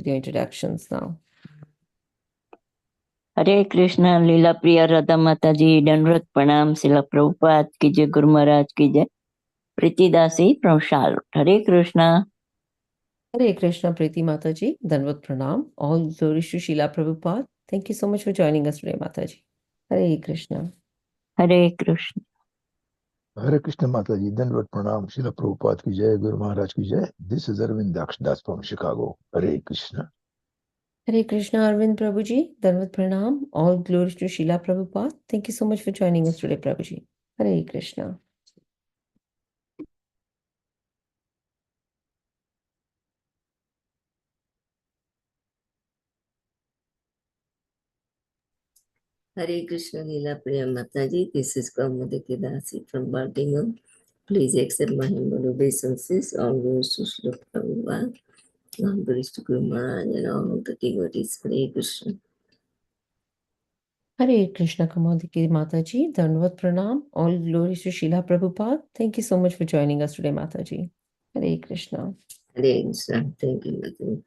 your introductions now. Hare Krishna, Leela Priya Radha Mataji, Dandavat Pranam, Srila Prabhupada ki jai, Guru Maharaj ki jai. Priti Dasi from Charlotte. Hare Krishna. Hare Krishna, Priti Mataji, Dandavat Pranam. All glories to Srila Prabhupada. Thank you so much for joining us today, Mataji. Hare Krishna. Hare Krishna. Hare Krishna Mataji, Dandavat Pranam, Srila Prabhupada ki jai, Guru Maharaj ki jai. This is Arvind Dakshadas from Chicago. Hare Krishna. Hare Krishna, Arvind Prabhuji, Dandavat Pranam. All glories to Srila Prabhupada. Thank you so much for joining us today, Prabhuji. Hare Krishna. Hare Krishna Leela Priya Mataji. This is Kaumudiki Dasi from Baltimore. Please accept my humble obeisances. All goes to Srila Prabhupada. All goes to Guru Maharaj and all the devotees. Hare Krishna. Hare Krishna, Kamodiki Mataji, Dandavat Pranam. All glories to Srila Prabhupada. Thank you so much for joining us today, Mataji. Hare Krishna. Hare Krishna. Thank you, Mataji.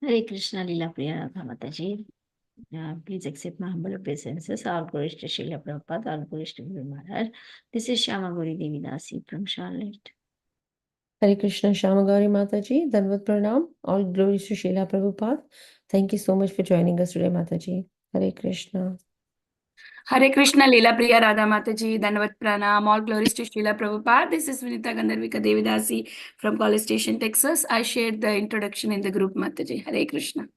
Hare Krishna, Leela Priya Radha Mataji. Please accept my humble obeisances. All glories to Srila Prabhupada, all glories to Guru Maharaj. This is Shama Gauri Devi Dasi from Charlotte. Hare Krishna, Shamagari Mataji, Dandavat Pranam. All glories to Srila Prabhupada. Thank you so much for joining us today, Mataji. Hare Krishna. Hare Krishna, Leela Priya Radha Mataji, Dandavat Pranam. All glories to Srila Prabhupada. This is Vinita Gandharvika Devidasi from College Station, Texas. I shared the introduction in the group, Mataji. Hare Krishna.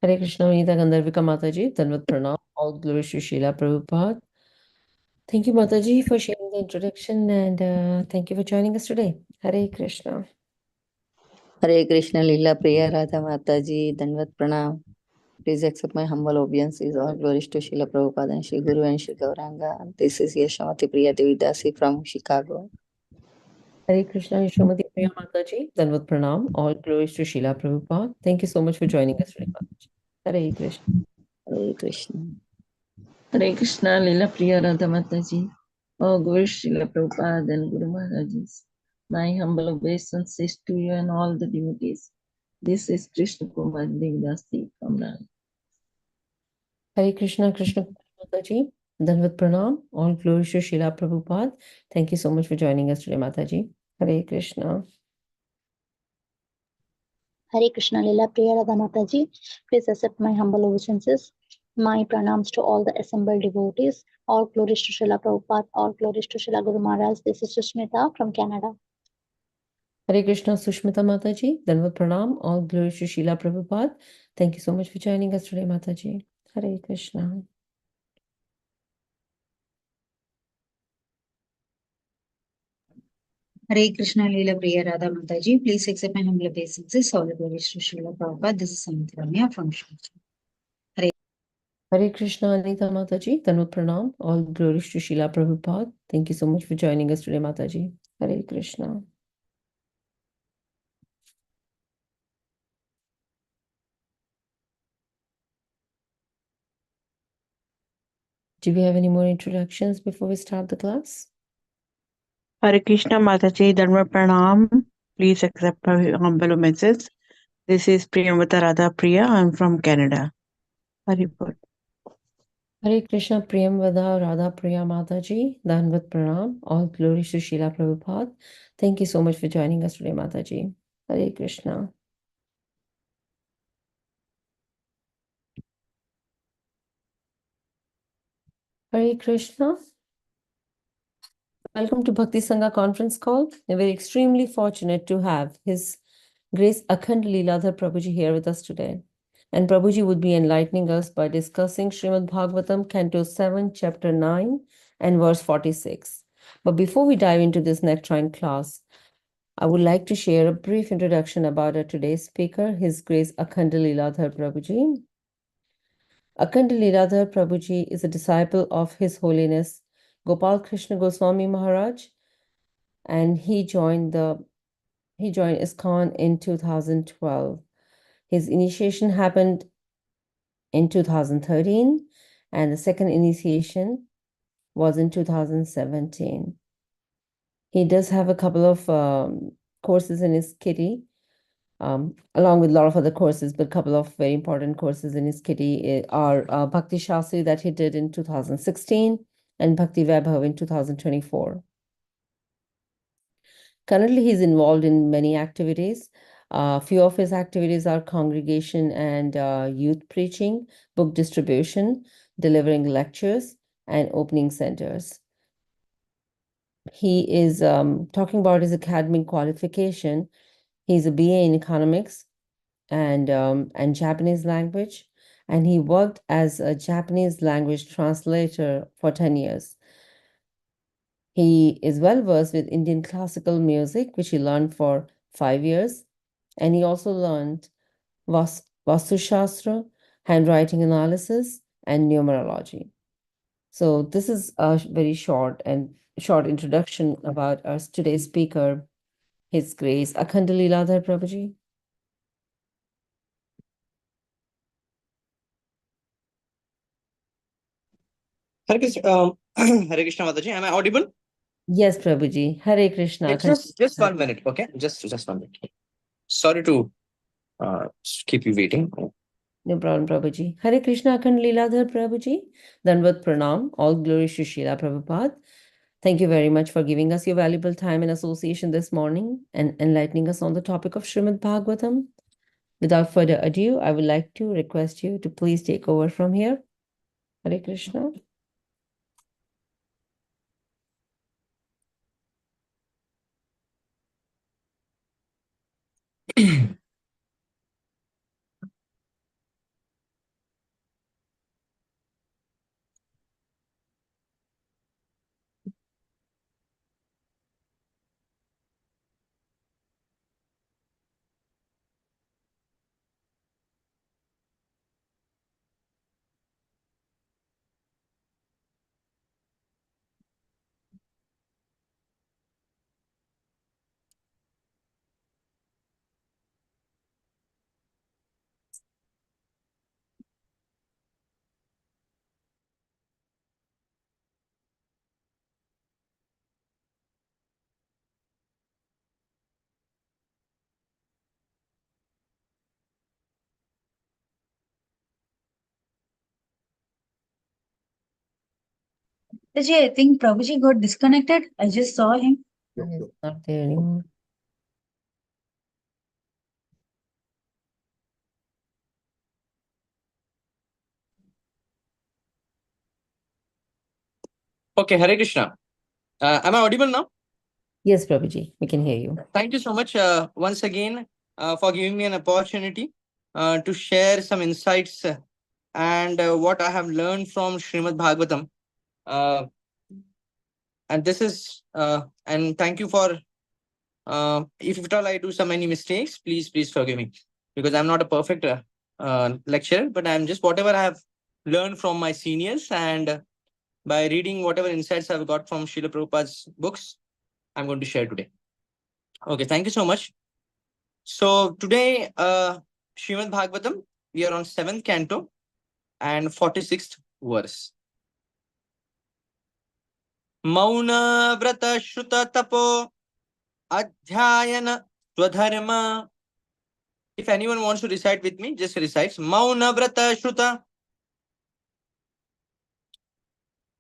Hare Krishna, Vinita Gandharvika Mataji, Dandavat Pranam. All glories to Srila Prabhupada. Thank you, Mataji, for sharing the introduction, and thank you for joining us today. Hare Krishna. Hare Krishna, Leela Priya Radha Mataji, Dandavat Pranam. Please accept my humble obeisances. All glories to Srila Prabhupada and Shri Guru and Shri Gauranga. This is Yashamati Priya Devidasi from Chicago. Hare Krishna, Yashamati Priya Mataji, Dandavat Pranam. All glories to Srila Prabhupada. Thank you so much for joining us today, Mataji. Hare Krishna. Hare Krishna. Hare Krishna, Leela Priya Radha Mataji. All glories to Srila Prabhupada and Guru Maharaj. My humble obeisances to you and all the devotees. This is Krishna Kumar Devidasi from Nag. Hare Krishna, Krishna Mataji, Dandavat Pranam. All glories to Srila Prabhupada. Thank you so much for joining us today, Mataji. Hare Krishna. Hare Krishna, Leela Priya Radha Mataji. Please accept my humble obeisances. My pranams to all the assembled devotees. All glories to Srila Prabhupada. All glories to Srila Guru Maharaj. This is Sushmita from Canada. Hare Krishna, Sushmita Mataji, Dandavat Pranam. All glories to Srila Prabhupada. Thank you so much for joining us today, Mataji. Hare Krishna. Hare Krishna, Leela Priya Radha Mataji. Please accept my humble obeisances. All glories to Srila Prabhupada. This is Samantramya from Shri. Hare Krishna, Anita Mataji, Dandavat Pranam. All glories to Srila Prabhupada. Thank you so much for joining us today, Mataji. Hare Krishna. Do we have any more introductions before we start the class? Hare Krishna Mataji, Dharma Pranam. Please accept my humble message. This is Priyamvata Radha Priya. I'm from Canada. Haripur. Hare Krishna, Priyam Vada Radha Priya Mataji, Dandavat Pranam. All glories to Srila Prabhupada. Thank you so much for joining us today, Mataji. Hare Krishna. Hare Krishna. Welcome to Bhakti Sangha conference call. We're extremely fortunate to have His Grace Akhanda Liladhar Prabhuji here with us today. And Prabhuji would be enlightening us by discussing Srimad Bhagavatam, Canto 7, Chapter 9 and verse 46. But before we dive into this nectarine class, I would like to share a brief introduction about our today's speaker, His Grace Akhanda Liladhar Prabhuji. Akhanda Liladhar Prabhuji is a disciple of His Holiness Gopal Krishna Goswami Maharaj, and he joined ISKCON in 2012. His initiation happened in 2013, and the second initiation was in 2017. He does have a couple of courses in his kitty, along with a lot of other courses, but a couple of very important courses in his kitty are Bhakti Shastri that he did in 2016 and Bhakti Vaibhav in 2024. Currently, he's involved in many activities. A few of his activities are congregation and youth preaching, book distribution, delivering lectures, and opening centers. He is talking about his academic qualification. He's a BA in economics and Japanese language, and he worked as a Japanese language translator for 10 years. He is well versed with Indian classical music, which he learned for 5 years, and he also learned Vastu Shastra, handwriting analysis, and numerology. So this is a very short introduction about our today's speaker, His Grace Akhanda Liladhar Prabhuji. Hare Krishna, Hare Krishna Mataji. Am I audible? Yes, Prabhuji. Hare Krishna. Yeah, just 1 minute, okay? Just 1 minute. Sorry to keep you waiting. No problem, Prabhuji. Hare Krishna Akhanda Liladhar Prabhuji. Danvat Pranam. All glory to Srila Prabhupada. Thank you very much for giving us your valuable time and association this morning and enlightening us on the topic of Srimad Bhagavatam. Without further ado, I would like to request you to please take over from here. Hare Krishna. Mataji, I think Prabhuji got disconnected. I just saw him. He's not there anymore. Okay, Hare Krishna. Am I audible now? Yes, Prabhuji, we can hear you. Thank you so much once again for giving me an opportunity to share some insights and what I have learned from Srimad Bhagavatam. And this is, and thank you for, if at all I do so many mistakes, please forgive me, because I'm not a perfect lecturer, but I'm just whatever I have learned from my seniors and by reading whatever insights I've got from Srila Prabhupada's books, I'm going to share today. Okay, thank you so much. So today, Srimad Bhagavatam, we are on 7th canto and 46th verse. Mauna vrata shruta tapo adhyayana swadharma. If anyone wants to recite with me, just recite. Mauna vrata shruta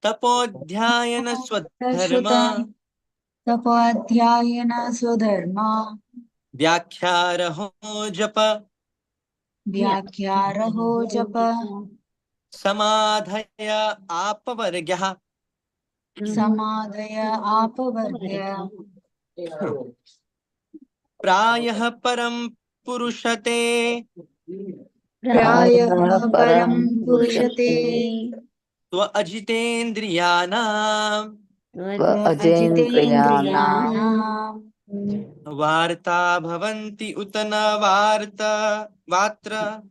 tapo adhyayana swadharma. Tapadhyayana swadharma. Vyakhya japa. Vyakhya japa. Samadhaya apavargyaha. Samadhaya apavargya. Prayah param purushate. Prayah param purushate. Tva ajitendriyanam. Ajendriyanam. Varta bhavanti utana vatra.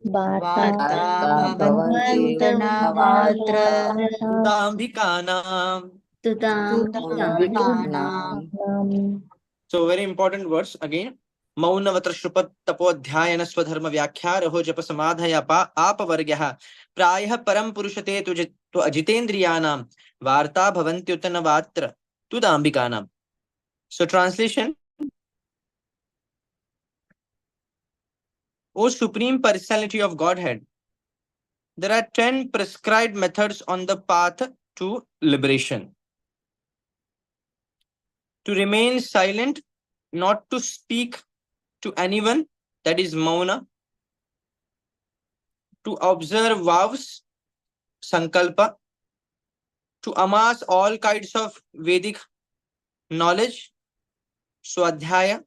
Varta bhavanti utana vatra. Tudambhikanam. Tudambhikanam. So very important words again. Maunavatra shrupat tapodhyayana swadharma vyakhya raho japa samadhaya apavargyah prayah param purushate tu ajitendriyanam varta bhavanti utana vatra tudambikanam. So translation, O Supreme Personality of Godhead, there are 10 prescribed methods on the path to liberation. To remain silent, not to speak to anyone, that is mauna. To observe vows, sankalpa. To amass all kinds of Vedic knowledge, swadhyaya.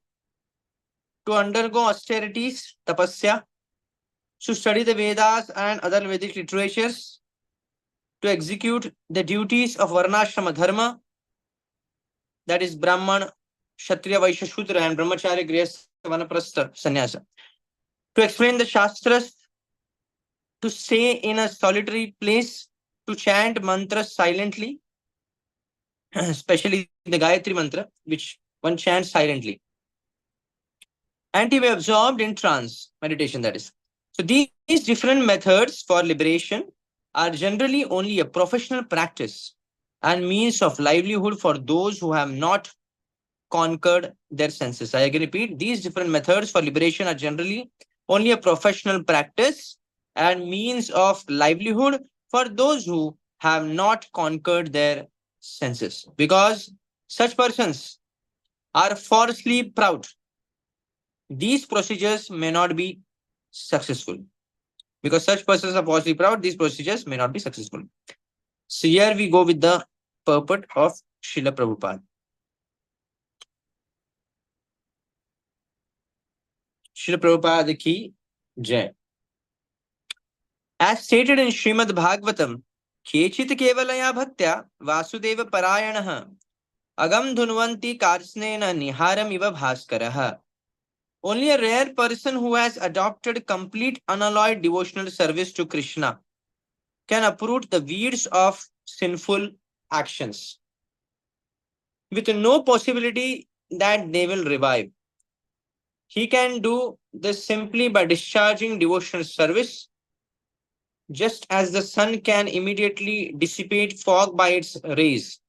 To undergo austerities, tapasya. To study the Vedas and other Vedic literatures. To execute the duties of Varnashrama Dharma, that is Brahman, Kshatriya, Vaishya, Shudra, and Brahmacharya, Grihastha, Vanaprastha, Sannyasa. To explain the Shastras, to stay in a solitary place, to chant mantras silently, especially the Gayatri mantra, which one chants silently, and to be absorbed in trance, meditation, that is. So these different methods for liberation are generally only a professional practice and means of livelihood for those who have not conquered their senses. I again repeat, these different methods for liberation are generally only a professional practice and means of livelihood for those who have not conquered their senses. Because such persons are falsely proud, these procedures may not be successful. Because such persons are falsely proud, these procedures may not be successful. So here we go with the purport of Srila Prabhupada. Srila Prabhupada ki Jai. As stated in Srimad Bhagavatam, Kechit kevalaya bhaktya vasudeva parayanaha agam dhunvanti karsnena niharam iva bhaskaraha. Only a rare person who has adopted complete unalloyed devotional service to Krishna can uproot the weeds of sinful actions, with no possibility that they will revive. He can do this simply by discharging devotional service, just as the sun can immediately dissipate fog by its rays.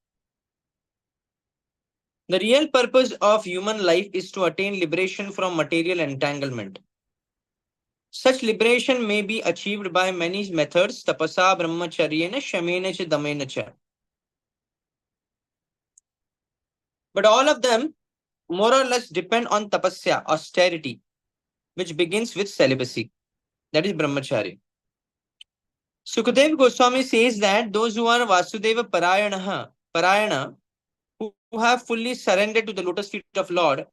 The real purpose of human life is to attain liberation from material entanglement. Such liberation may be achieved by many methods, tapasa, brahmacharyena, shamena cha, damena cha. But all of them more or less depend on tapasya, austerity, which begins with celibacy, that is brahmacharya. Sukadeva Goswami says that those who are Vasudeva Parayana, who have fully surrendered to the lotus feet of Lord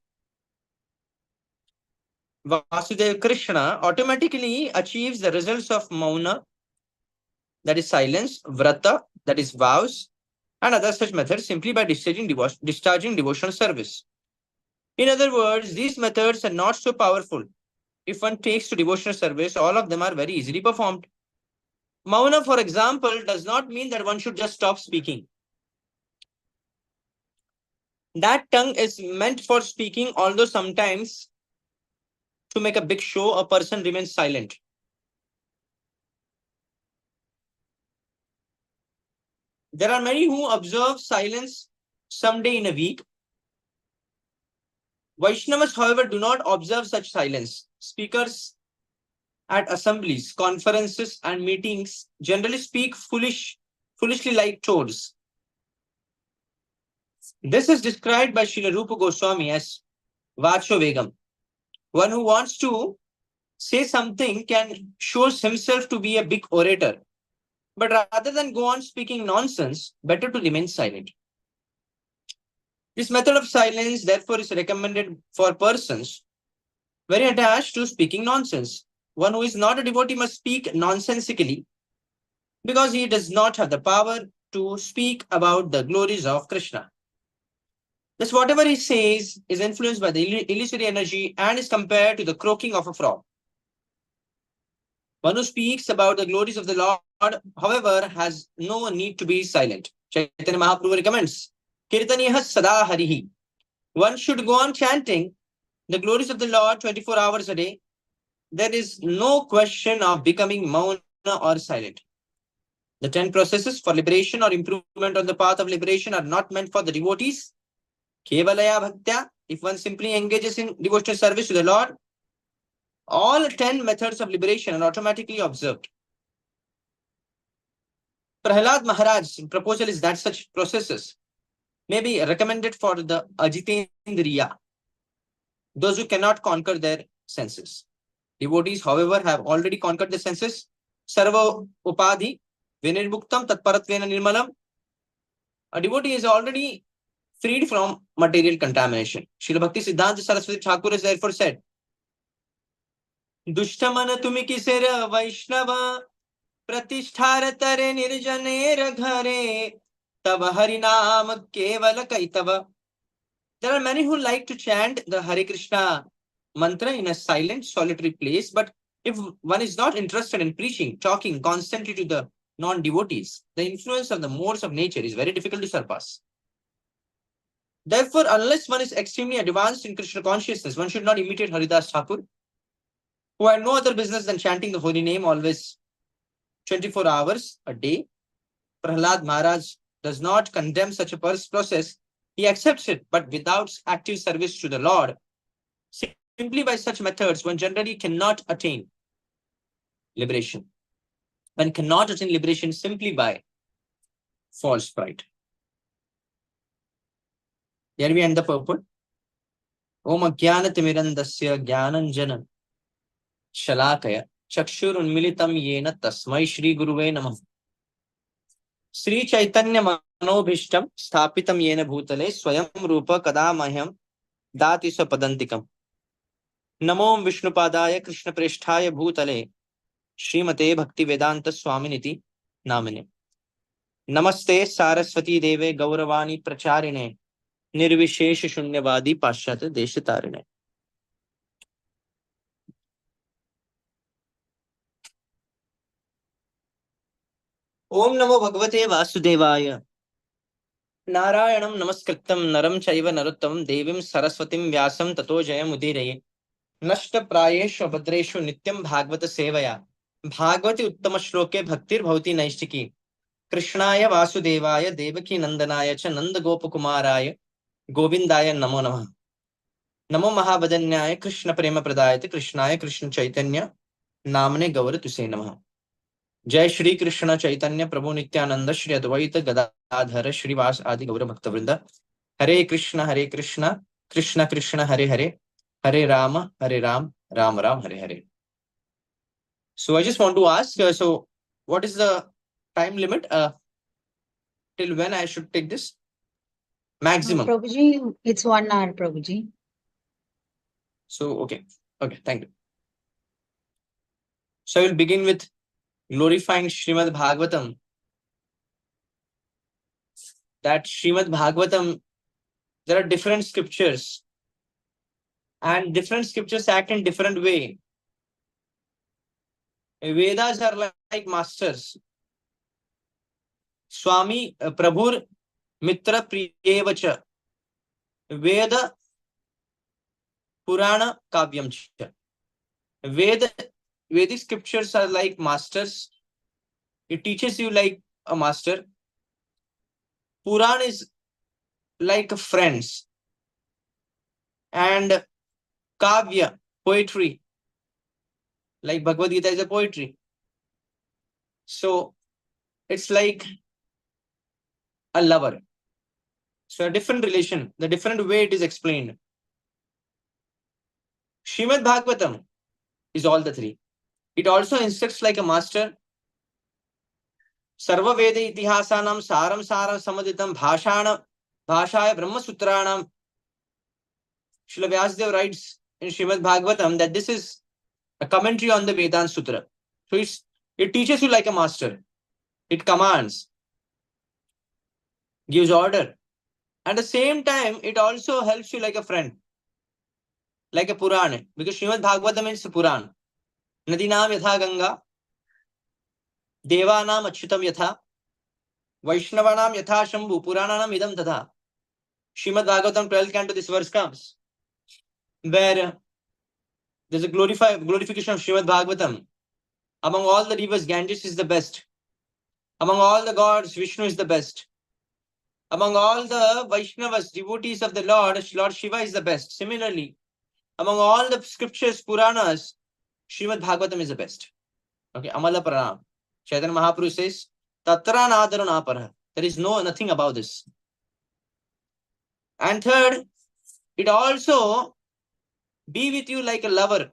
Vasudeva Krishna, automatically achieves the results of mauna, that is silence, vrata, that is vows, and other such methods simply by discharging devotional service. In other words, these methods are not so powerful. If one takes to devotional service, all of them are very easily performed. Mauna, for example, does not mean that one should just stop speaking. That tongue is meant for speaking, although sometimes to make a big show, a person remains silent. There are many who observe silence someday in a week. Vaishnavas, however, do not observe such silence. Speakers at assemblies, conferences, and meetings generally speak foolishly like toads. This is described by Srila Rupa Goswami as Vacho Vegam. One who wants to say something can shows himself to be a big orator. But rather than go on speaking nonsense, better to remain silent. This method of silence, therefore, is recommended for persons very attached to speaking nonsense. One who is not a devotee must speak nonsensically because he does not have the power to speak about the glories of Krishna. Thus, whatever he says is influenced by the illusory energy and is compared to the croaking of a frog. One who speaks about the glories of the Lord, however, has no need to be silent. Chaitanya Mahaprabhu recommends, Kirtaniyaha sada harihi. One should go on chanting the glories of the Lord 24 hours a day. There is no question of becoming mauna or silent. The 10 processes for liberation or improvement on the path of liberation are not meant for the devotees. Kevalaya bhaktya, if one simply engages in devotional service to the Lord, all 10 methods of liberation are automatically observed. Prahlad Maharaj's proposal is that such processes may be recommended for the Ajitendriya, those who cannot conquer their senses. Devotees, however, have already conquered the senses. Sarva upadhi vinirmuktam tatparatvena nirmalam. A devotee is already freed from material contamination. Srila Bhakti Siddhanta Saraswati Thakur has therefore said, Dushtamana tumi kisera Vaishnava Pratisthara tare nirjanera ghare Tava harinam kevala kaitava. There are many who like to chant the Hare Krishna mantra in a silent, solitary place, but if one is not interested in preaching, talking constantly to the non-devotees, the influence of the modes of nature is very difficult to surpass. Therefore, unless one is extremely advanced in Krishna consciousness, one should not imitate Haridas Thakur, who had no other business than chanting the holy name always 24 hours a day. Prahlad Maharaj does not condemn such a process. He accepts it, but without active service to the Lord. Simply by such methods, one generally cannot attain liberation. One cannot attain liberation simply by false pride. Here we end the purport. Om Ajnanatimirandasya Jnananjana Shalakaya Chakshurunmilitam Yena Tasmai Shri Guruve Namah. Sri Chaitanya Manobhishtam Sthapitam Yena Bhutale Swayam Rupa Kadamahyam Dati Swapadantikam. Namo Vishnupadaya Krishna Presthaya Bhutale Srimate Bhakti Vedanta Swaminiti Namine. Namaste Saraswati Deve Gauravani Pracharine Nirvishesh Shunyavadi Pashyat Deshatarine. Om Namo Bhagavate Vasudevaya. Narayanam Namaskritam Naram Chaiva Narottam Devim Saraswatim Vyasam Tato Jayam Udiraye. Nashta Prayeshu Abhadreshu Nityam Bhagavata Sevaya. Bhagavati Uttama Shloke Bhaktir Bhavati Naishtiki. Krishnaya Vasudevaya Devaki Nandanaya Cha Nanda Gopakumaraya Govindaya Namo Namah. Namo Mahabhadanyaya Krishna Prema Pradayate Krishnaya Krishna Chaitanya Namne Gaura Tuse Namah. Jai Shri Krishna Chaitanya Prabhu Nityananda Shri Advaita Gadadhara Shri Vas Adi Gaura Bhakta Vrinda. Hare Krishna Krishna Krishna Hare Hare Hare Rama Ram Ram Hare Hare. So I just want to ask, so what is the time limit? Till when I should take this? Maximum. Prabhuji, it's 1 hour, Prabhuji. So, okay, thank you. So I will begin with glorifying Srimad Bhagavatam. That Srimad Bhagavatam, there are different scriptures, and different scriptures act in different way. Vedas are like masters. Swami Prabhur Mitra Priyevacha. Veda Purana Kavyam Cha. Vedic scriptures are like masters. It teaches you like a master. Puran is like friends. And Kavya, poetry. Like Bhagavad Gita is a poetry. So it's like a lover. So a different relation, the different way it is explained. Srimad Bhagavatam is all the three. It also instructs like a master. Sarva Veda Itihasanam Saram Samaditam Bhashaya Brahma Sutranam. Srila Vyasadeva writes in Srimad Bhagavatam that this is a commentary on the Vedanta Sutra. So it teaches you like a master. It commands, gives order. At the same time, it also helps you like a friend, like a Purana, because Srimad Bhagavatam is a Puran. Nadinam Yatha Ganga, Devanam Achyutam Yatha, Vaishnavanam Yatha Shambhu, Purananam Idam Tadha. Srimad Bhagavatam 12th canto, this verse comes, where there's a glorification of Srimad Bhagavatam. Among all the rivers, Ganges is the best. Among all the gods, Vishnu is the best. Among all the Vaishnavas, devotees of the Lord Shiva is the best. Similarly, among all the scriptures, Puranas, Srimad Bhagavatam is the best. Okay, Amala Pranam. Chaitanya Mahaprabhu says, Tatra Nadaru Naparha. There is nothing about this. And third, it also be with you like a lover,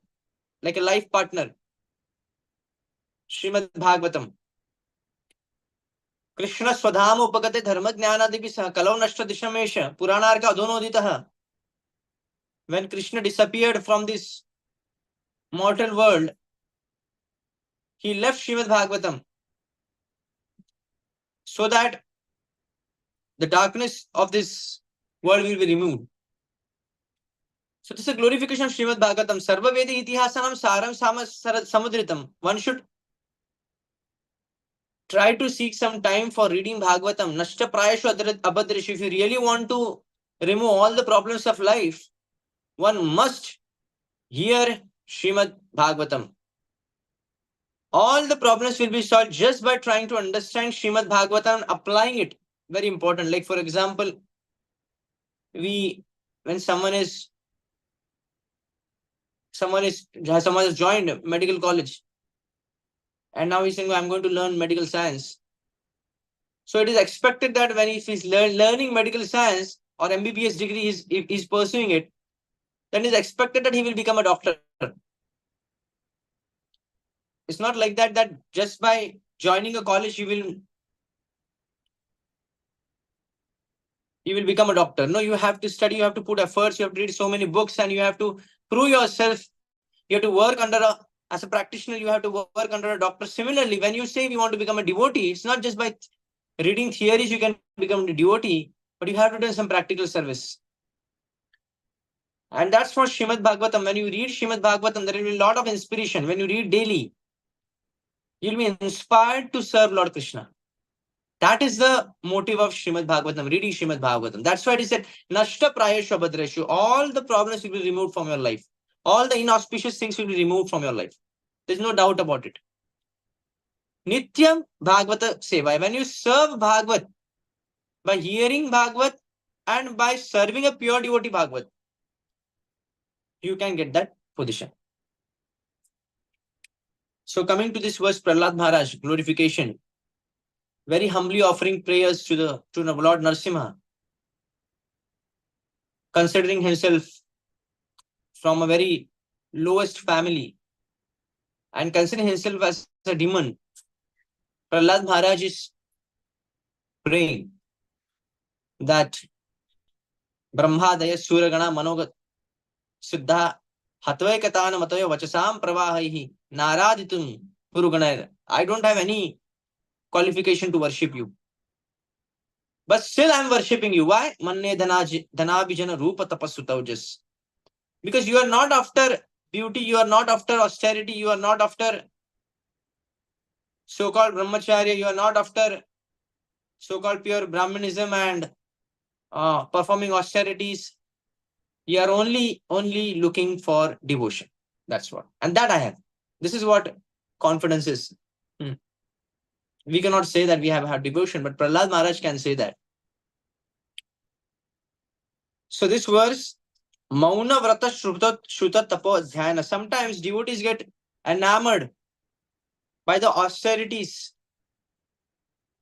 like a life partner. Srimad Bhagavatam. Krishna Swadhama Upagate Dharma Jnanadipi Saha Kalau Nashtra Dishamesha Puranarka Adonoditaha. When Krishna disappeared from this mortal world, he left Srimad Bhagavatam so that the darkness of this world will be removed. So this is a glorification of Srimad Bhagavatam. Sarva Vedi Itihasanam Saram Samudritam. One should try to seek some time for reading Bhagavatam. Nashta Prayashu Abhadrish. If you really want to remove all the problems of life, one must hear Srimad Bhagavatam. All the problems will be solved just by trying to understand Srimad Bhagavatam and applying it. Very important. Like for example, when someone has joined medical college and now he's saying, I'm going to learn medical science. So it is expected that when he's learning medical science or MBBS degree, he's pursuing it, then it's expected that he will become a doctor. It's not like that just by joining a college you will become a doctor. No, you have to study, you have to put efforts, you have to read so many books, and you have to prove yourself. You have to work as a practitioner, you have to work under a doctor. Similarly, when you say you want to become a devotee, it's not just by reading theories you can become a devotee, but you have to do some practical service. And that's for Srimad Bhagavatam. When you read Srimad Bhagavatam, there will be a lot of inspiration. When you read daily, you'll be inspired to serve Lord Krishna. That is the motive of Srimad Bhagavatam, reading Srimad Bhagavatam. That's why it is said, Nashta Prayashu Abhadreshu. All the problems will be removed from your life. All the inauspicious things will be removed from your life. There's no doubt about it. Nityam Bhagavata Seva. When you serve Bhagavat, by hearing Bhagavat and by serving a pure devotee Bhagavat, you can get that position. So coming to this verse, Prahlad Maharaj, glorification, very humbly offering prayers to the Lord Narasimha, considering himself from a very lowest family and considering himself as a demon. Prahlad Maharaj is praying that Brahmadaya Suragana Manogat Siddha Hatvaikatana Mataya Vachasam Pravahaihi Naraditum Purugana. I don't have any qualification to worship you, but still I am worshipping you. Why? Manne Dhanabhijana Rupa Tapasutaujas. Because you are not after beauty, you are not after austerity, you are not after so-called brahmacharya, you are not after so-called pure Brahmanism and performing austerities. You are only looking for devotion. That's what. And that I have. This is what confidence is. We cannot say that we have had devotion, but Prahlad Maharaj can say that. So this verse, Mauna Vrata Shruta Tapo Dhyana. Sometimes devotees get enamored by the austerities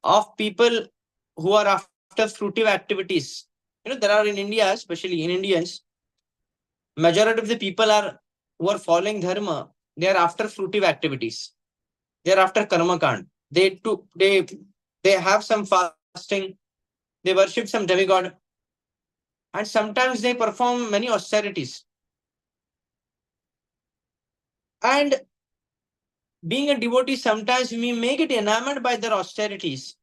of people who are after fruitive activities. There are in India, especially in Indians, majority of the people who are following dharma, they are after fruitive activities. They are after karma kand. They have some fasting, they worship some demigod, and sometimes they perform many austerities. And being a devotee, sometimes we may get enamored by their austerities.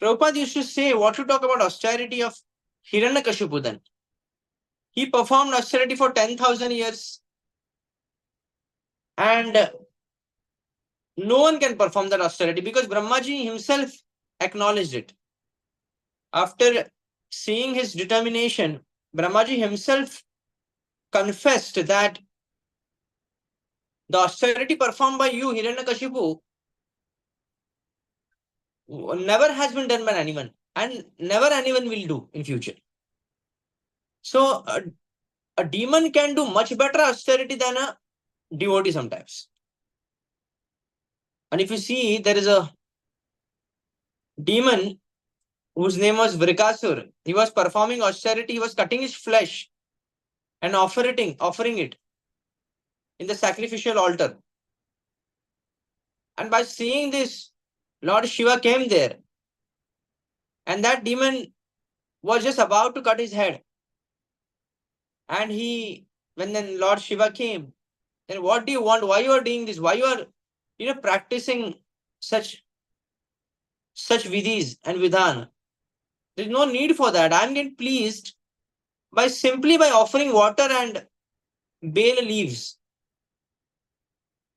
Prabhupada used to say, what to talk about austerity of Hiranyakashipu then? He performed austerity for 10,000 years. And no one can perform that austerity because Brahmaji himself acknowledged it. After seeing his determination, Brahmaji himself confessed that the austerity performed by you, Hiranyakashipu, never has been done by anyone and never anyone will do in future. So a demon can do much better austerity than a devotee sometimes. And if you see, there is a demon whose name was Vrikasur. He was performing austerity, he was cutting his flesh and offering it in the sacrificial altar. And by seeing this, Lord Shiva came there. And that demon was just about to cut his head. And when then Lord Shiva came, then what do you want? Why you are doing this? Why you are, practicing such vidhis and vidhan? There is no need for that. I am getting pleased simply by offering water and bale leaves.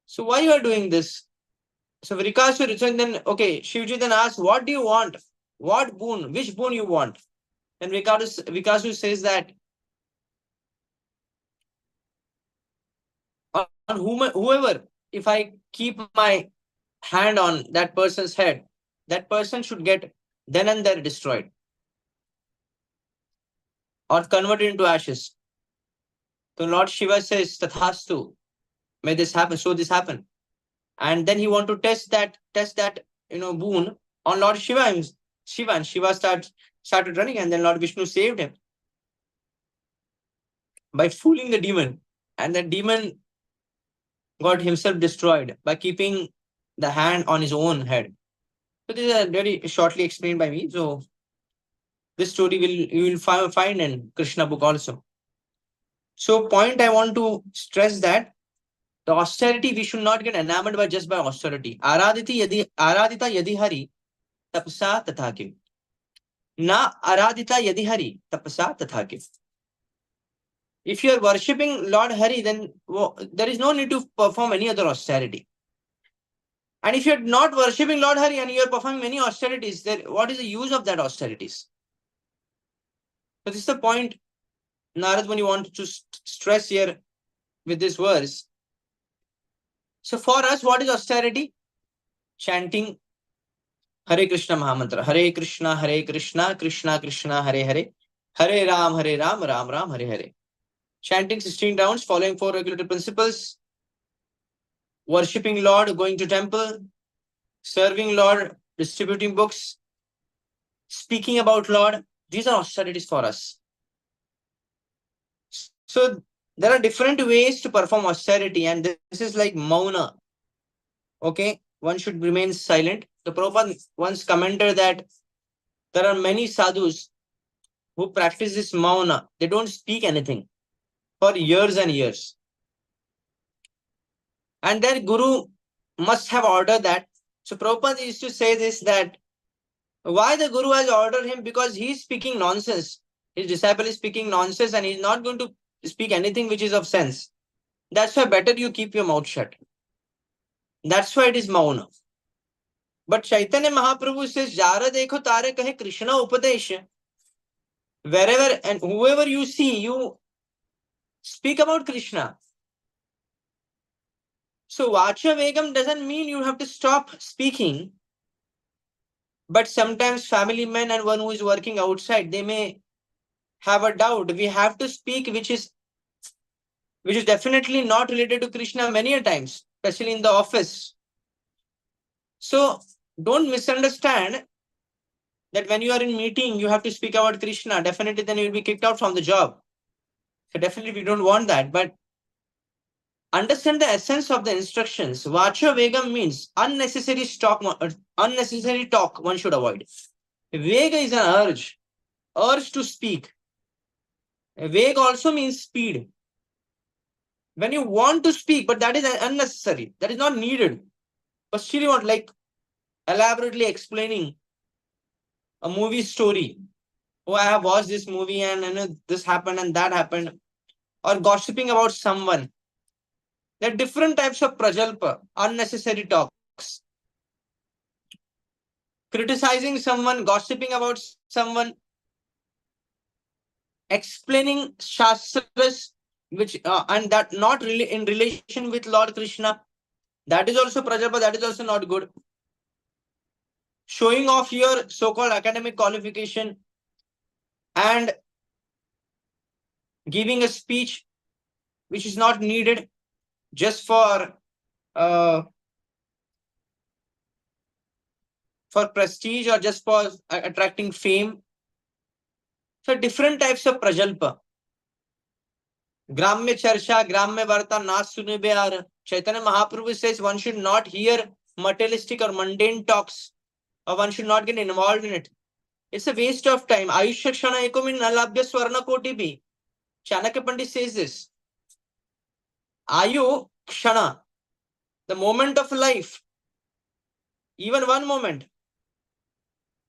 So why you are doing this? So Vrikasur, so then, okay, Shivji then asks, what do you want? What boon? Which boon you want? And Vrikasur says that on whoever, if I keep my hand on that person's head, that person should get then and there destroyed or converted into ashes. So Lord Shiva says, Tathastu, may this happen, so this happen. And then he want to test that boon on Lord Shiva, and Shiva started running, and then Lord Vishnu saved him by fooling the demon, and the demon got himself destroyed by keeping the hand on his own head. So this is very shortly explained by me. So this story you will find in Krishna book also. So point I want to stress that the austerity, we should not get enamored by just by austerity. Aradita yadi hari tapsa tathakim. Na aradita yadi hari tapsa tathakim. If you are worshipping Lord Hari, then there is no need to perform any other austerity. And if you are not worshipping Lord Hari and you are performing many austerities, then what is the use of that austerities? So this is the point Narad Muni wants to stress here with this verse. So for us, what is austerity? Chanting Hare Krishna Mahamantra. Hare Krishna, Krishna Krishna, Hare Hare. Hare Ram, Ram Ram, Hare Hare. Chanting 16 rounds, following 4 regulatory principles. Worshipping Lord, going to temple. Serving Lord, distributing books. Speaking about Lord. These are austerities for us. So there are different ways to perform austerity, and this is like mauna. Okay, one should remain silent. The Prabhupada once commented that there are many sadhus who practice this mauna. They don't speak anything for years and years. And their guru must have ordered that. So Prabhupada used to say this, that why the guru has ordered him? Because he is speaking nonsense. His disciple is speaking nonsense and he is not going to speak anything which is of sense. That's why better you keep your mouth shut. That's why it is mauna. But Chaitanya Mahaprabhu says, Jara dekho tare kahe Krishna upadesha. Wherever and whoever you see, you speak about Krishna. So Vacha Vegam doesn't mean you have to stop speaking. But sometimes family men and one who is working outside, they may have a doubt. We have to speak which is definitely not related to Krishna many a times, especially in the office. So don't misunderstand that when you are in meeting, you have to speak about Krishna. Definitely then you will be kicked out from the job. So definitely we don't want that. But understand the essence of the instructions. Vacha Vegam means unnecessary talk one should avoid. Vega is an urge to speak. Veg also means speed. When you want to speak, but that is unnecessary, that is not needed. But still you want, like elaborately explaining a movie story. Oh, I have watched this movie and this happened and that happened. Or gossiping about someone. There are different types of prajalpa, unnecessary talks. Criticizing someone, gossiping about someone, explaining shastras, which and that not really in relation with Lord Krishna. That is also prajalpa, that is also not good. Showing off your so-called academic qualification and giving a speech which is not needed. just for prestige or just for attracting fame. So different types of prajalpa. Gramya charsha, Gramya varta, na sune bear. Chaitanya Mahaprabhu says one should not hear materialistic or mundane talks, or one should not get involved in it. It's a waste of time. Ayushya kshana eko min nalabhya swarna koti bhi. Chanakya Pandit says this. Ayu kshana, the moment of life, even one moment.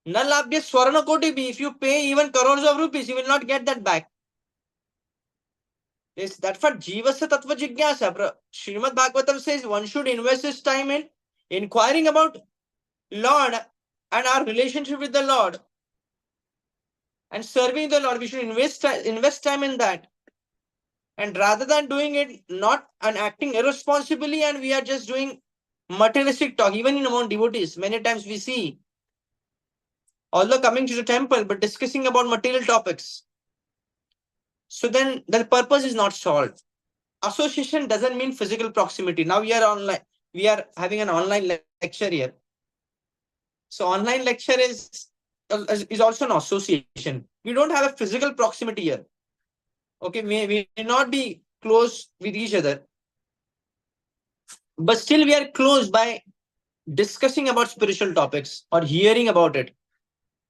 Nalabhya swarna koti bhi. If you pay even crores of rupees, you will not get that back. Yes, that's what Jivasya Tattva Jigyasa. Srimad Bhagavatam says one should invest his time in inquiring about Lord and our relationship with the Lord and serving the Lord. We should invest time in that. And rather than doing it not and acting irresponsibly, and we are just doing materialistic talk, even in among devotees, many times we see, although coming to the temple, but discussing about material topics. So then the purpose is not solved. Association doesn't mean physical proximity. Now we are online. We are having an online lecture here. So online lecture is also an association. We don't have a physical proximity here. Okay, we may not be close with each other, but still we are close by discussing about spiritual topics or hearing about it,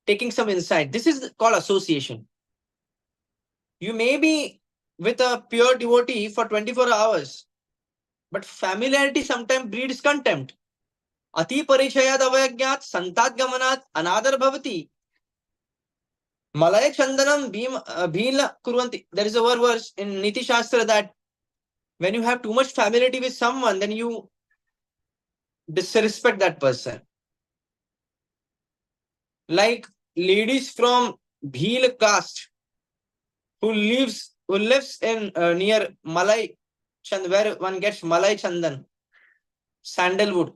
taking some insight. This is called association. You may be with a pure devotee for 24 hours, but familiarity sometimes breeds contempt. Ati paricayad avayagyat santat gamanat anadar bhavati. Malaya chandanam bhila kurvanti. There is a verse in Niti Shastra that when you have too much familiarity with someone, then you disrespect that person. Like ladies from Bhil caste who lives in near Malai Chand, where one gets Malai Chandan, sandalwood.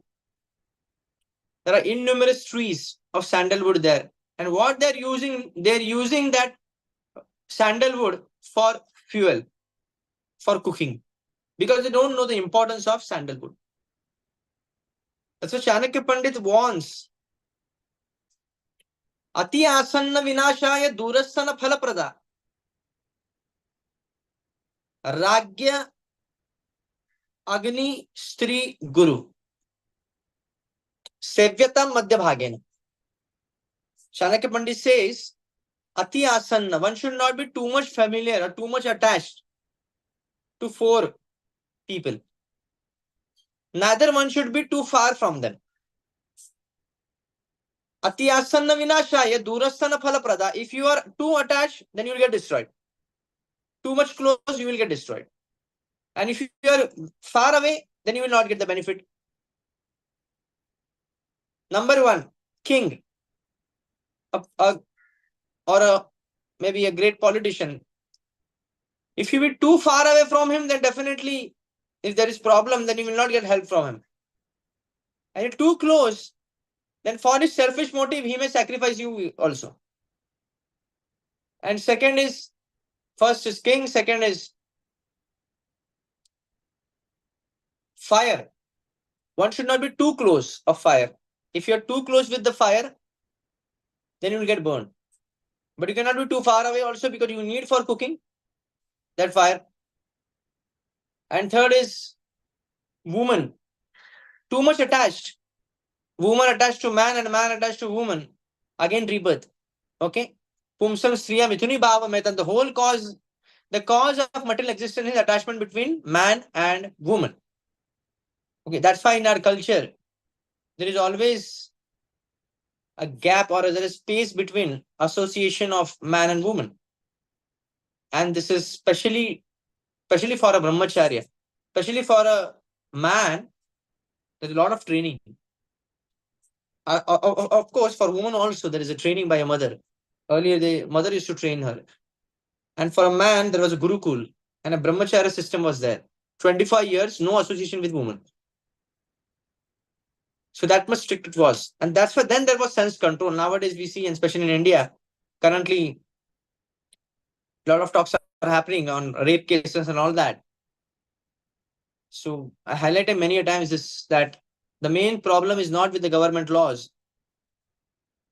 There are innumerous trees of sandalwood there. And what they're using that sandalwood for fuel, for cooking, because they don't know the importance of sandalwood. That's what Chanakya Pandit warns. Ati asanna vinashaya durasana phalaprada. Ragya Agni Stri Guru. Sevyatam Madhya Bhagena. Chanakya Pandit says, Ati asanna, one should not be too much familiar or too much attached to four people. Neither one should be too far from them. Ati asanna vinashaya durasana phalaprada. If you are too attached, then you will get destroyed. Too much close, you will get destroyed. And if you are far away, then you will not get the benefit. Number one, king, maybe a great politician. If you be too far away from him, then definitely, if there is problem, then you will not get help from him. And if too close, then for his selfish motive, he may sacrifice you also. And second is, first is king, second is fire. One should not be too close of fire. If you are too close with the fire, then you will get burned. But you cannot be too far away also, because you need for cooking that fire. And third is woman. Too much attached. Woman attached to man and man attached to woman. Again rebirth. Okay? Pumsam Striya Mithuni Bhava Metan. The cause of material existence is attachment between man and woman. Okay, that's why in our culture, there is always a gap, or there is space between association of man and woman. And this is especially for a brahmacharya. Especially for a man, there's a lot of training. Of course, for women also, there is a training by a mother. Earlier, the mother used to train her. And for a man, there was a gurukul and a brahmacharya system was there. 25 years, no association with women. So that much strict it was. And that's why then there was sense control. Nowadays, we see, and especially in India, currently, a lot of talks are happening on rape cases and all that. So I highlighted many a times this, that the main problem is not with the government laws.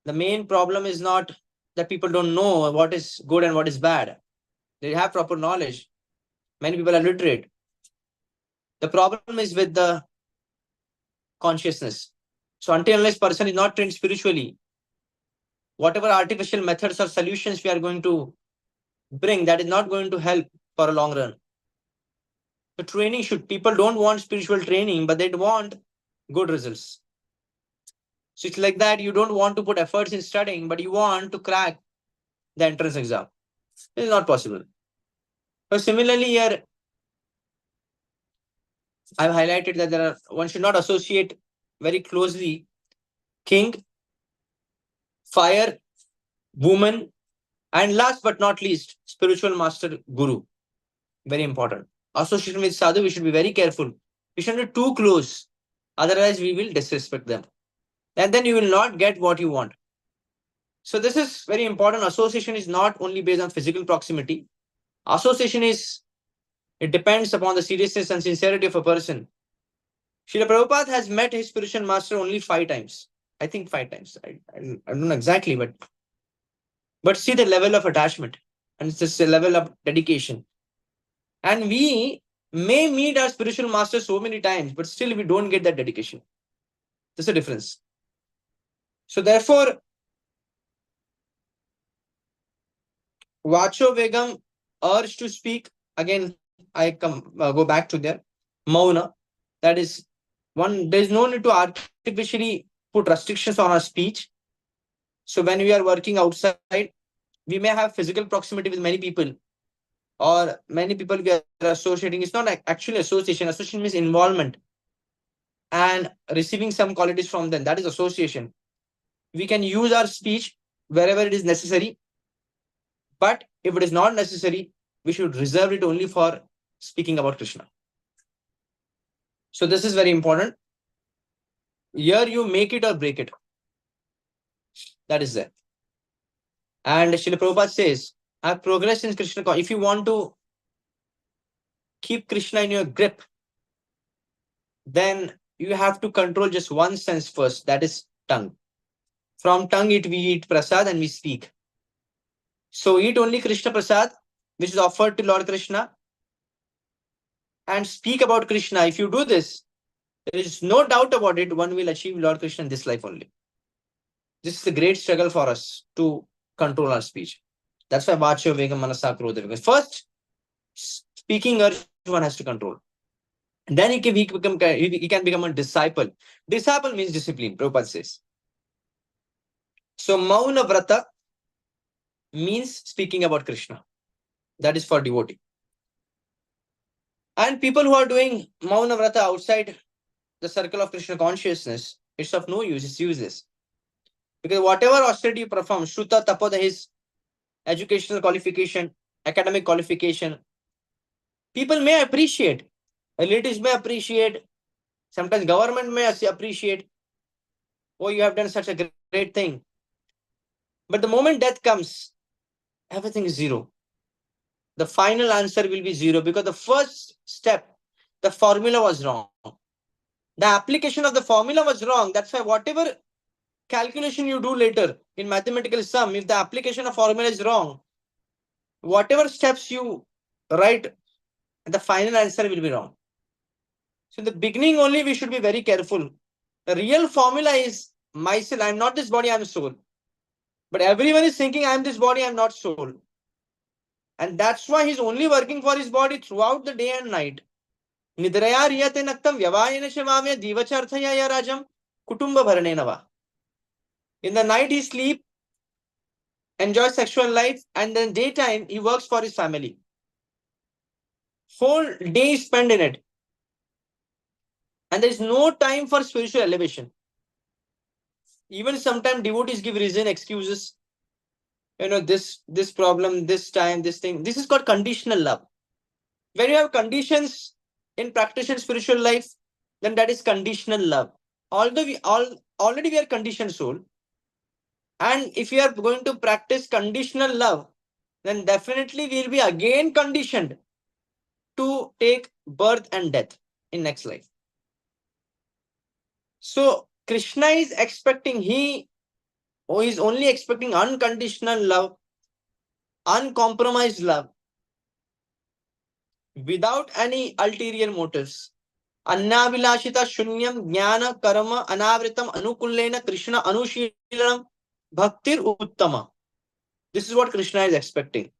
The main problem is not that people don't know what is good and what is bad. They have proper knowledge. Many people are literate. The problem is with the consciousness. So until unless person is not trained spiritually, whatever artificial methods or solutions we are going to bring, that is not going to help for a long run. The training should, people don't want spiritual training, but they want good results. So it's like that, you don't want to put efforts in studying, but you want to crack the entrance exam. It is not possible. So similarly here, I've highlighted that one should not associate very closely king, fire, woman, and last but not least, spiritual master, guru. Very important. Association with sadhu, we should be very careful. We shouldn't be too close. Otherwise, we will disrespect them. And then you will not get what you want. So this is very important. Association is not only based on physical proximity. Association is, it depends upon the seriousness and sincerity of a person. Srila Prabhupada has met his spiritual master only 5 times. I think 5 times. I don't know exactly, but see the level of attachment and it's just a level of dedication. And we may meet our spiritual master so many times, but still we don't get that dedication. There's a difference. So therefore, Vacho Vegam urged to speak. Again, I go back to there. Mauna. That is one, there is no need to artificially put restrictions on our speech. So when we are working outside, we may have physical proximity with many people, or many people we are associating. It's not actually association. Association means involvement and receiving some qualities from them. That is association. We can use our speech wherever it is necessary. But if it is not necessary, we should reserve it only for speaking about Krishna. So this is very important. Here you make it or break it. That is there. And Srila Prabhupada says, have progressed in Krishna. If you want to keep Krishna in your grip, then you have to control just one sense first, that is tongue. From tongue we eat prasad and we speak. So eat only Krishna prasad, which is offered to Lord Krishna, and speak about Krishna. If you do this, there is no doubt about it, one will achieve Lord Krishna in this life only. This is a great struggle for us to control our speech. That's why Vacho Vegam Manasa Krodha. Because first, speaking urge one has to control. And then he can become a disciple. Disciple means discipline, Prabhupada says. So Mauna Vrata means speaking about Krishna. That is for devotee. And people who are doing Mauna Vrata outside the circle of Krishna consciousness, it's of no use, it's useless. Because whatever austerity you perform, Shruta, Tapoda, his educational qualification, academic qualification, people may appreciate, relatives may appreciate, sometimes government may appreciate, oh, you have done such a great thing. But the moment death comes, everything is zero. The final answer will be zero because the first step, the formula was wrong. The application of the formula was wrong. That's why whatever calculation you do later in mathematical sum, if the application of formula is wrong, whatever steps you write, the final answer will be wrong. So in the beginning only we should be very careful. The real formula is myself, I'm not this body, I'm soul. But everyone is thinking I'm this body, I'm not soul. And that's why he's only working for his body throughout the day and night. Nidraya riyate naktam vyavayena shavamya divacharthaya ya rajam kutumba bharanenava. In the night he sleeps, enjoys sexual life, and then daytime he works for his family. Whole day is spent in it. And there is no time for spiritual elevation. Even sometimes devotees give reason, excuses. You know, this problem, this time, this thing. This is called conditional love. When you have conditions in practicing spiritual life, then that is conditional love. Although already we are conditioned soul. And if we are going to practice conditional love, then definitely we will be again conditioned to take birth and death. in next life. So Krishna is expecting, he is only expecting unconditional love, uncompromised love, without any ulterior motives. Annavilashita shunyam jnana karma anavritam anukullena Krishna anushilanam bhaktir uttama. This is what Krishna is expecting.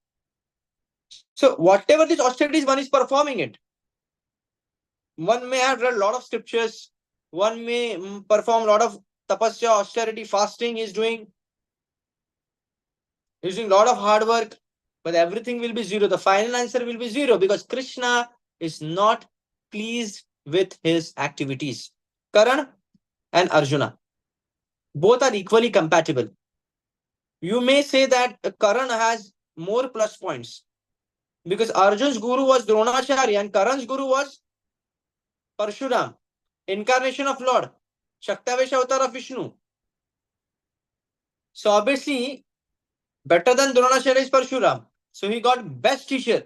So whatever these austerities, one is performing it. One may have read a lot of scriptures, one may perform a lot of tapasya, austerity, fasting is doing a lot of hard work, but everything will be zero. The final answer will be zero because Krishna is not pleased with his activities. Karan and Arjuna, both are equally compatible. You may say that Karan has more plus points because Arjun's guru was Dronacharya and Karan's guru was Parshuram, incarnation of Lord, Shaktavesh avatar of Vishnu. So obviously, better than Dronacharya is Parshuram. So he got best teacher.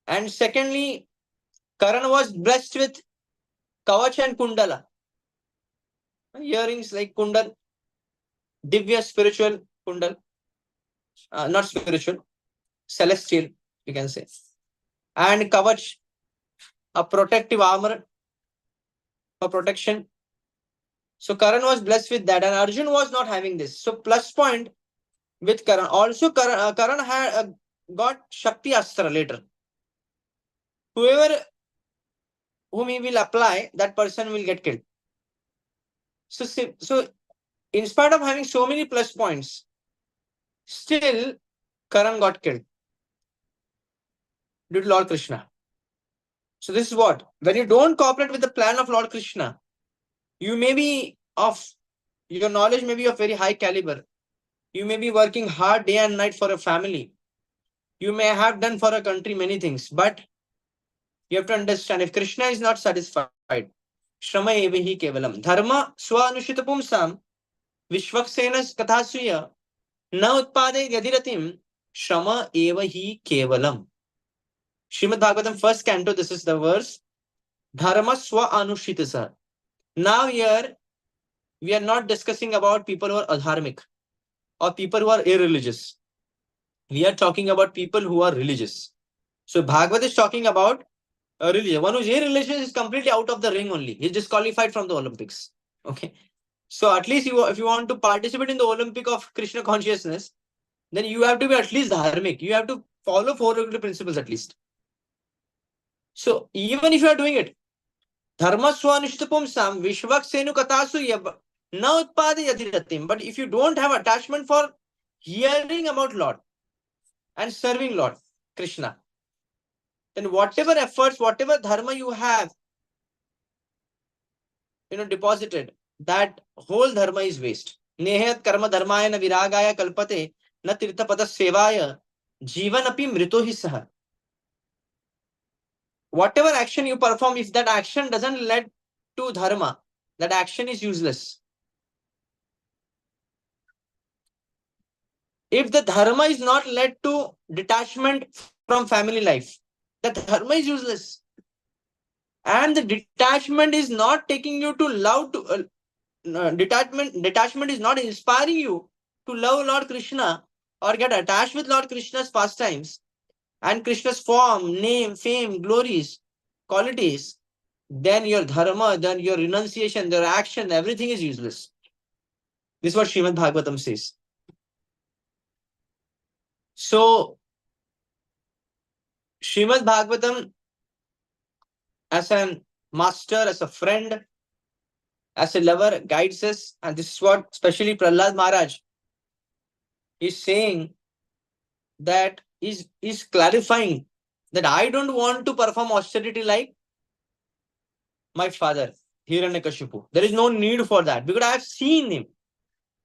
And secondly, Karan was blessed with Kavach and Kundala. Earrings like Kundal, Divya spiritual Kundal, not spiritual, celestial, you can say. And Kavach, a protective armor for protection. So Karan was blessed with that, and Arjun was not having this. So plus point with Karan. Also, Karan had got Shakti Astra later. Whoever whom he will apply, that person will get killed. So in spite of having so many plus points, still Karan got killed due to Lord Krishna. So this is what, when you don't cooperate with the plan of Lord Krishna, you may be of, your knowledge may be of very high caliber. You may be working hard day and night for a family. You may have done for a country many things, but you have to understand, if Krishna is not satisfied, Shrama evahi kevalam. Dharma swanushita pumsam vishwaksenas kathasuya na utpade yadiratim Shrama evahi kevalam. Srimad Bhagavatam first canto, this is the verse. Dharma swa anushitasa. Now here, we are not discussing about people who are adharmic or people who are irreligious. We are talking about people who are religious. So Bhagavad is talking about a religion. One who is irreligious is completely out of the ring only. He is disqualified from the Olympics. Okay. So at least if you want to participate in the Olympic of Krishna consciousness, then you have to be at least dharmic. You have to follow 4 regular principles at least. So even if you are doing it, dharma swanushtapum sam vishwaksenu katasu na utpade yadiratim. But if you don't have attachment for hearing about Lord and serving Lord Krishna, then whatever efforts, whatever dharma you have, deposited, that whole dharma is waste. Nehayat karma dharmaya na viragaya kalpate na tirthapada sevaya jivan api mrito hi saha. Whatever action you perform, if that action doesn't lead to dharma, that action is useless. If the dharma is not led to detachment from family life, that dharma is useless. And the detachment is not taking you to love to detachment is not inspiring you to love Lord Krishna or get attached with Lord Krishna's pastimes and Krishna's form, name, fame, glories, qualities, then your dharma, then your renunciation, your action, everything is useless. This is what Srimad Bhagavatam says. So, Srimad Bhagavatam, as a master, as a friend, as a lover, guides us, and this is what especially Prahlad Maharaj is saying, that is clarifying that I don't want to perform austerity like my father, Hiranyakashipu. There is no need for that because I have seen him.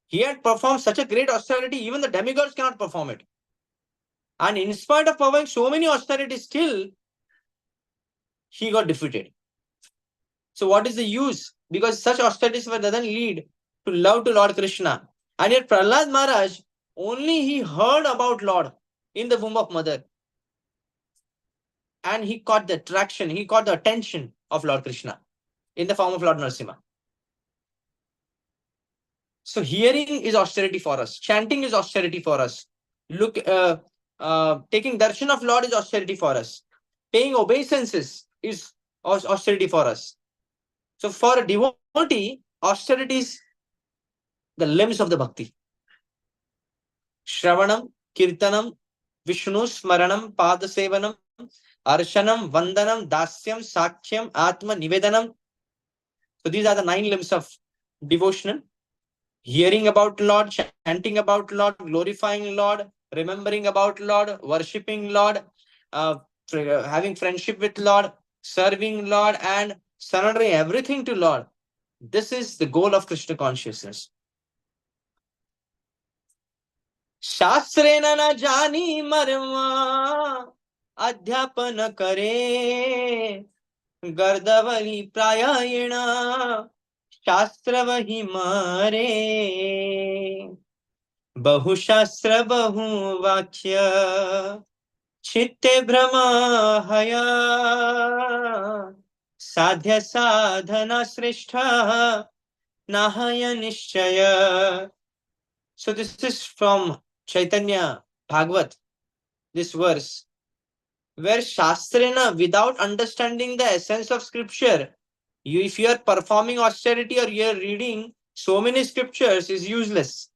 He had performed such a great austerity, even the demigods cannot perform it. And in spite of performing so many austerities, still he got defeated. So what is the use? Because such austerities doesn't lead to love to Lord Krishna. And yet Prahlad Maharaj, only he heard about Lord in the womb of mother. and he caught the attraction, he caught the attention of Lord Krishna in the form of Lord Narasimha. So hearing is austerity for us. Chanting is austerity for us. Taking darshan of Lord is austerity for us. Paying obeisances is austerity for us. So for a devotee, austerity is the limbs of the bhakti. Shravanam, Kirtanam, Vishnu Smaranam, Padasevanam, Arshanam, Vandanam, Dasyam, Sakhyam, Atma, Nivedanam. So these are the 9 limbs of devotional. Hearing about Lord, chanting about Lord, glorifying Lord, remembering about Lord, worshipping Lord, having friendship with Lord, serving Lord, and surrendering everything to Lord. This is the goal of Krishna consciousness. शास्त्रेण न जानी मर्मा अध्यापन करे गर्दवली प्रायण शास्त्र वही मारे बहुशास्त्र बहु वाक्य चित्ते भ्रम हया साध्य साधना श्रेष्ठ नाहय निश्चय. So this is from Chaitanya Bhagavat, this verse, where Shastrena, without understanding the essence of scripture, if you are performing austerity or you are reading so many scriptures, is useless.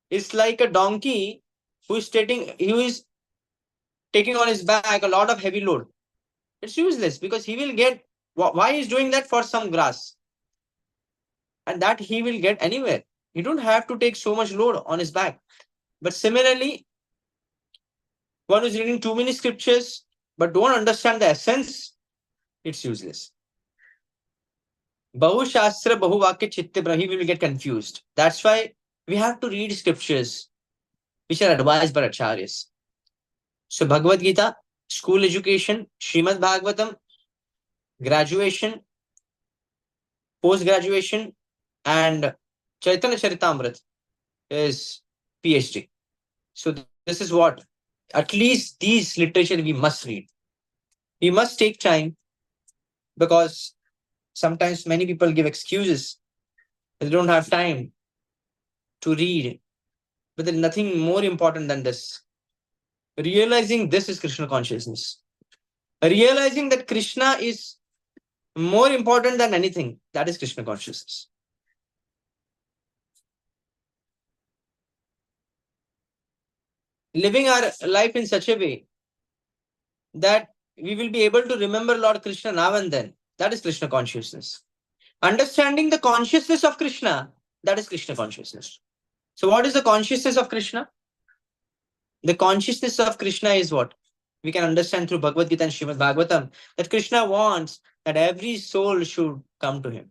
It's like a donkey who is taking on his back a lot of heavy load. It's useless because he will get, why is doing that? For some grass. And that he will get anywhere. You don't have to take so much load on his back. But similarly, one who is reading too many scriptures but don't understand the essence, it's useless. Bahu Shastra, Bahu Vakya Chitte Brahi, we will get confused. That's why we have to read scriptures which are advised by Acharyas. So Bhagavad Gita, school education, Srimad Bhagavatam, graduation, post-graduation, and Chaitanya Charitamrita is PhD. So this is what, at least these literature we must read. We must take time because sometimes many people give excuses. They don't have time to read. But there's nothing more important than this. Realizing this is Krishna consciousness. Realizing that Krishna is more important than anything, that is Krishna consciousness. Living our life in such a way that we will be able to remember Lord Krishna now and then, that is Krishna consciousness. Understanding the consciousness of Krishna, that is Krishna consciousness. So what is the consciousness of Krishna? The consciousness of Krishna is what? We can understand through Bhagavad Gita and Srimad Bhagavatam that Krishna wants that every soul should come to him.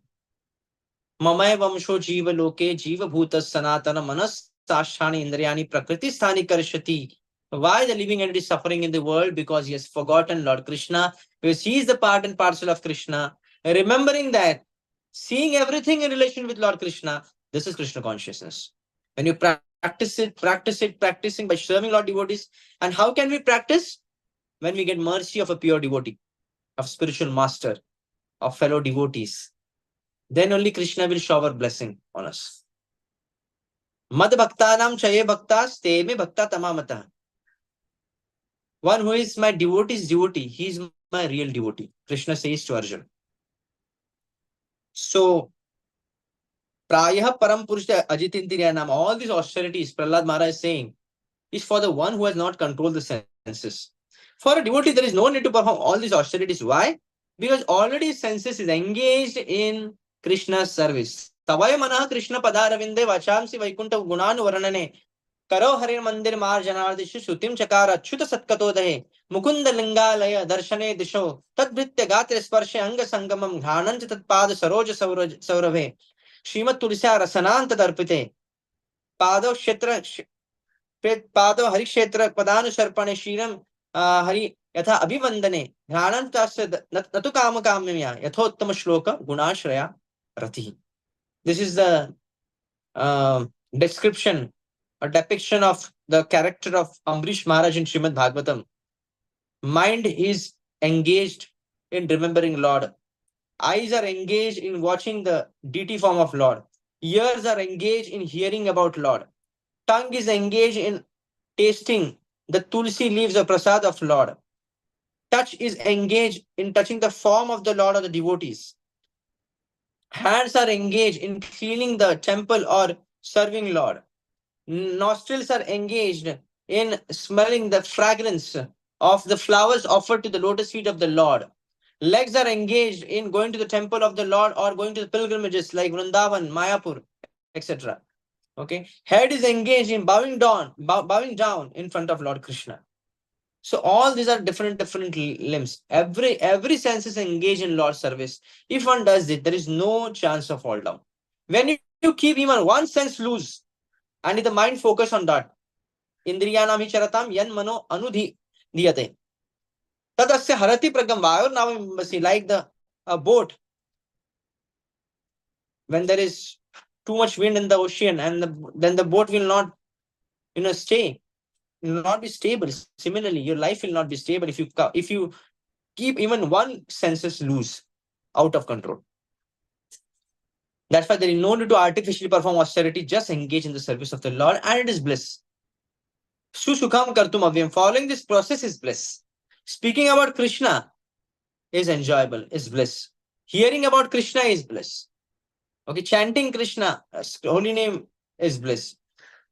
Mamaya vamsho jiva loke jiva bhutas sanatana manas sashani indriyani prakriti sthani karshati. Why the living entity is suffering in the world? Because he has forgotten Lord Krishna, because he is the part and parcel of Krishna. Remembering that, seeing everything in relation with Lord Krishna, this is Krishna consciousness. When you practicing by serving Lord devotees. And how can we practice? When we get mercy of a pure devotee, of spiritual master, of fellow devotees. Then only Krishna will shower blessing on us. Mad bhaktanam chaye bhaktas te me bhakta tamamata. One who is my devotee's devotee, he is my real devotee. Krishna says to Arjuna. So, Prayah Param Purusha Ajitindriyanam, all these austerities, Prahlad Maharaj is saying, is for the one who has not controlled the senses. For a devotee, there is no need to perform all these austerities. Why? Because already senses is engaged in Krishna's service. Tavaya Manaha Krishna Padaravinde Vachamsi Vaikunta Gunanu Varanane Karo Harir Mandir Mar Janardishu Sutim Chakara Chuta Satkato Dahe Mukunda Lingalaya Darshane Disho Tadbritya Gatre Sparshe Anga Sangamam Ghanancha Tatpada Saroja Saurave Srimad Tulisa Rasananta Darpite Pado Kshetra पादो Harikshetra पदानुसर्पणे शीरम Hari यथा अभिवंदने ध्यानंतस्य नतु काम काम्यया यथोत्तम श्लोक गुणाश्रया रति. This is the description or depiction of the character of Ambrish Maharaj in Srimad Bhagavatam. Mind is engaged in remembering Lord. Eyes are engaged in watching the deity form of Lord. Ears are engaged in hearing about Lord. Tongue is engaged in tasting the tulsi leaves of prasad of Lord. Touch is engaged in touching the form of the Lord or the devotees. Hands are engaged in cleaning the temple or serving Lord. Nostrils are engaged in smelling the fragrance of the flowers offered to the lotus feet of the Lord. Legs are engaged in going to the temple of the Lord or going to the pilgrimages like Vrindavan, Mayapur, etc. Okay. Head is engaged in bowing down in front of Lord Krishna. So all these are different limbs. Every sense is engaged in Lord's service. If one does it, there is no chance of fall down. When you keep even one sense loose, and if the mind focus on that, Indriyanam hi charatam yan mano anudhi diyate. Tadasya harati pragam vayor navamasi, like the boat. When there is too much wind in the ocean, and then the boat will not, stay. It will not be stable. Similarly, your life will not be stable if you keep even one senses loose, out of control. That's why there is no need to artificially perform austerity. Just engage in the service of the Lord, and it is bliss. Susukham kartum avyam. Following this process is bliss. Speaking about Krishna is enjoyable, is bliss. Hearing about Krishna is bliss. Okay, chanting Krishna, holy name, is bliss.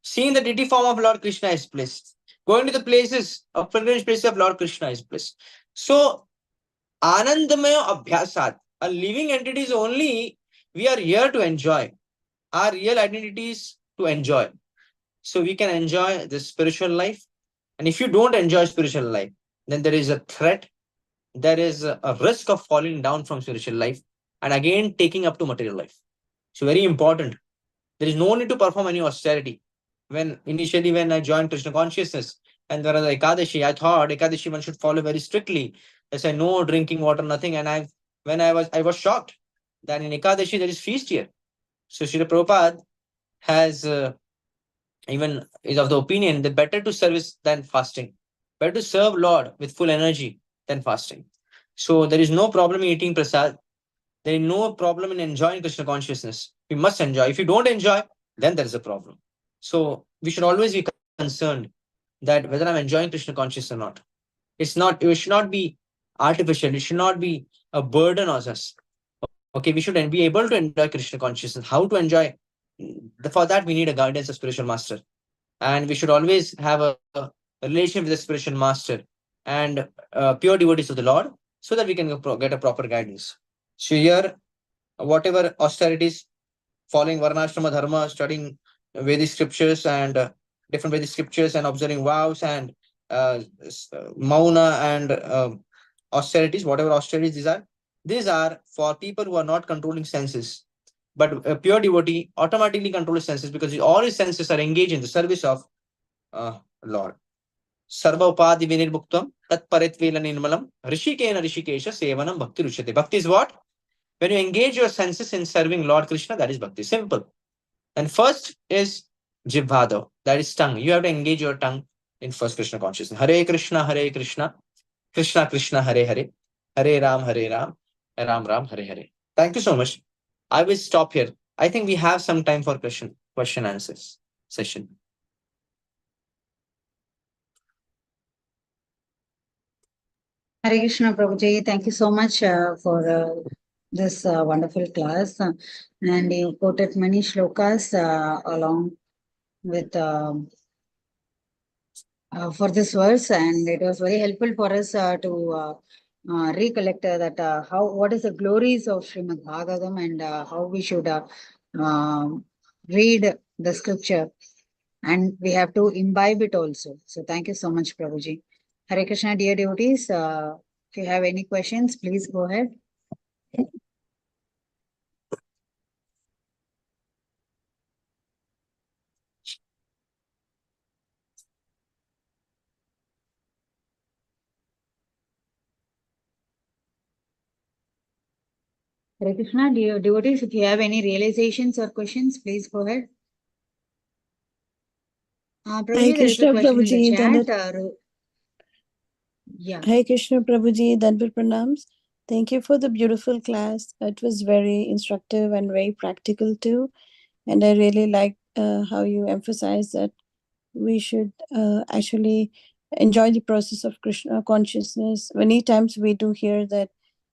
Seeing the deity form of Lord Krishna is bliss. Going to the places of pilgrimage places of Lord Krishna is bliss. So, Anandamaya Abhyasat, a living entity is only, we are here to enjoy. Our real identity is to enjoy. So we can enjoy the spiritual life. And if you don't enjoy spiritual life, then there is a threat, there is a risk of falling down from spiritual life and again taking up to material life. So very important. There is no need to perform any austerity. Initially when I joined Krishna consciousness and there was Ekadashi, I thought Ekadashi one should follow very strictly. I said no drinking water, nothing. And I was shocked that in Ekadashi there is feast here. So Srila Prabhupada has even is of the opinion that better to service than fasting. Better to serve Lord with full energy than fasting. So there is no problem in eating prasad. There is no problem in enjoying Krishna consciousness. We must enjoy. If you don't enjoy, then there is a problem. So we should always be concerned that whether I'm enjoying Krishna consciousness or not. It should not be artificial. It should not be a burden on us. Okay, we should be able to enjoy Krishna consciousness. How to enjoy? For that, we need a guidance of spiritual master. And we should always have a relation with the spiritual master and pure devotees of the Lord so that we can get a proper guidance. So here, whatever austerities, following Varnashrama Dharma, studying Vedic scriptures and different Vedic scriptures and observing vows and mauna and austerities, whatever austerities these are for people who are not controlling senses. But a pure devotee automatically controls senses because all his senses are engaged in the service of Lord. Sarva upadi vinirmuktam tat paritvela nirmalam rishikena rishikesha sevanam bhakti ruchate. Bhakti is what? When you engage your senses in serving Lord Krishna, that is bhakti. Simple. And first is jivhado, that is tongue. You have to engage your tongue in first Krishna consciousness. Hare Krishna, Krishna Krishna, Hare Hare, Hare Ram, Ram Ram, Hare Hare. Thank you so much. I will stop here. I think we have some time for question answers session. Hare Krishna Prabhuji, thank you so much for this wonderful class. And you quoted many shlokas along with for this verse, and it was very helpful for us to recollect that what is the glories of Srimad Bhagavatam and how we should read the scripture, and we have to imbibe it also. So thank you so much, Prabhuji. Hare Krishna, dear devotees. If you have any questions, please go ahead. Hare Krishna, dear devotees, if you have any realizations or questions, please go ahead. Prabhuji, there is a question in the chat. Yeah. Hare Krishna Prabhuji, Dandavat Pranams. Thank you for the beautiful class. It was very instructive and very practical too. And I really like how you emphasize that we should actually enjoy the process of Krishna consciousness. Many times we do hear that